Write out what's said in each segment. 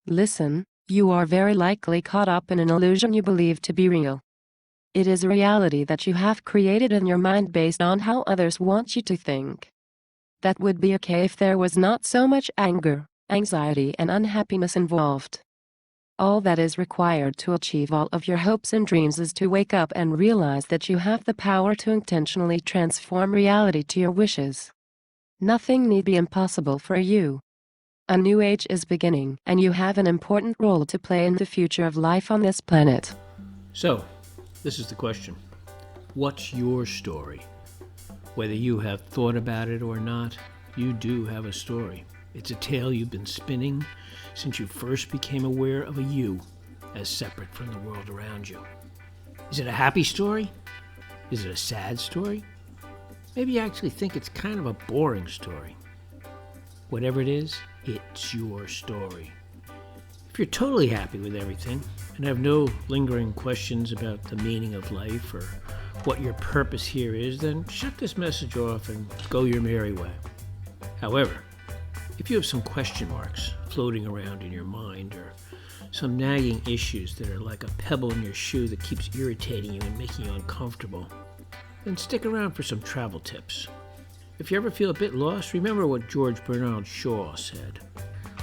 Listen, you are very likely caught up in an illusion you believe to be real. It is a reality that you have created in your mind based on how others want you to think. That would be okay if there was not so much anger, anxiety, and unhappiness involved. All that is required to achieve all of your hopes and dreams is to wake up and realize that you have the power to intentionally transform reality to your wishes. Nothing need be impossible for you. A new age is beginning, and you have an important role to play in the future of life on this planet. So, this is the question. What's your story? Whether you have thought about it or not, you do have a story. It's a tale you've been spinning since you first became aware of a you as separate from the world around you. Is it a happy story? Is it a sad story? Maybe you actually think it's kind of a boring story. Whatever it is, it's your story. If you're totally happy with everything and have no lingering questions about the meaning of life or what your purpose here is, then shut this message off and go your merry way. However, if you have some question marks floating around in your mind or some nagging issues that are like a pebble in your shoe that keeps irritating you and making you uncomfortable, then stick around for some travel tips. If you ever feel a bit lost, remember what George Bernard Shaw said.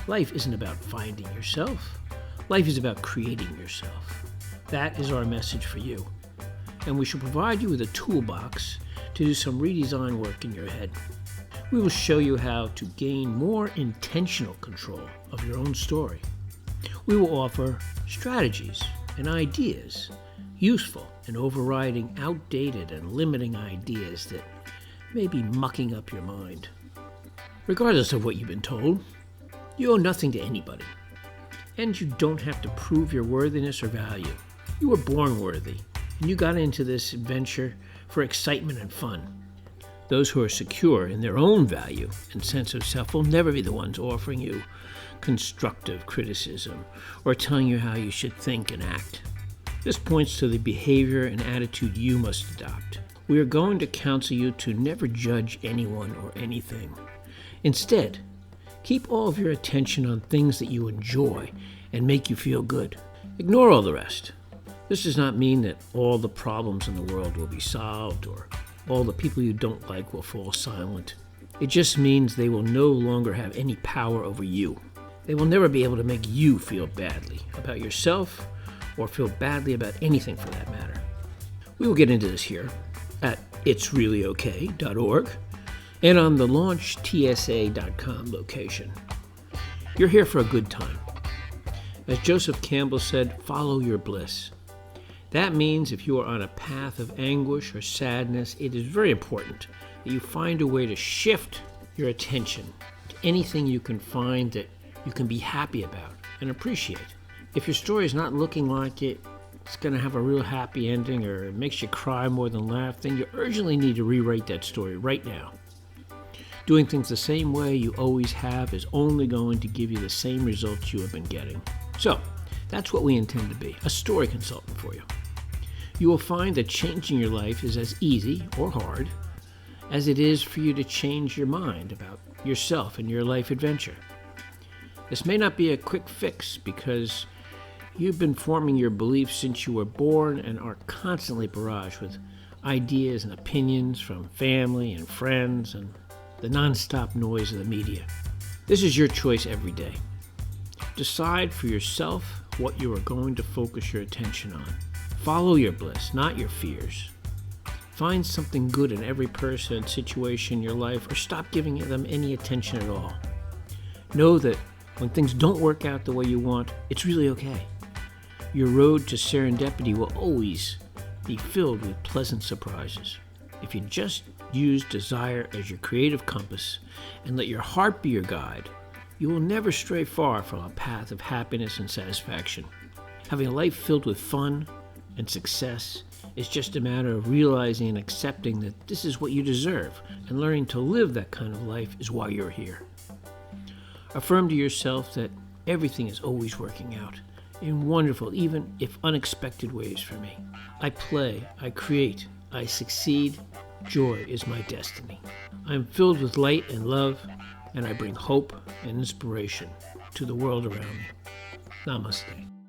Life isn't about finding yourself. Life is about creating yourself. That is our message for you. And we shall provide you with a toolbox to do some redesign work in your head. We will show you how to gain more intentional control of your own story. We will offer strategies and ideas, useful in overriding outdated and limiting ideas that may be mucking up your mind. Regardless of what you've been told, you owe nothing to anybody. And you don't have to prove your worthiness or value. You were born worthy, and you got into this adventure for excitement and fun. Those who are secure in their own value and sense of self will never be the ones offering you constructive criticism or telling you how you should think and act. This points to the behavior and attitude you must adopt. We are going to counsel you to never judge anyone or anything. Instead, keep all of your attention on things that you enjoy and make you feel good. Ignore all the rest. This does not mean that all the problems in the world will be solved or all the people you don't like will fall silent. It just means they will no longer have any power over you. They will never be able to make you feel badly about yourself or feel badly about anything for that matter. We will get into this here at itsreallyok.org and on the launchtsa.com location. You're here for a good time. As Joseph Campbell said, follow your bliss. That means if you are on a path of anguish or sadness, it is very important that you find a way to shift your attention to anything you can find that you can be happy about and appreciate. If your story is not looking like it's going to have a real happy ending or it makes you cry more than laugh, then you urgently need to rewrite that story right now. Doing things the same way you always have is only going to give you the same results you have been getting. So, that's what we intend to be, a story consultant for you. You will find that changing your life is as easy or hard as it is for you to change your mind about yourself and your life adventure. This may not be a quick fix because you've been forming your beliefs since you were born and are constantly barraged with ideas and opinions from family and friends and the nonstop noise of the media. This is your choice every day. Decide for yourself what you are going to focus your attention on. Follow your bliss, not your fears. Find something good in every person and situation in your life, or stop giving them any attention at all. Know that when things don't work out the way you want, it's really okay. Your road to serendipity will always be filled with pleasant surprises. If you just use desire as your creative compass and let your heart be your guide, you will never stray far from a path of happiness and satisfaction. Having a life filled with fun and success is just a matter of realizing and accepting that this is what you deserve, and learning to live that kind of life is why you're here. Affirm to yourself that everything is always working out in wonderful, even if unexpected ways for me. I play, I create, I succeed. Joy is my destiny. I am filled with light and love, and I bring hope and inspiration to the world around me. Namaste.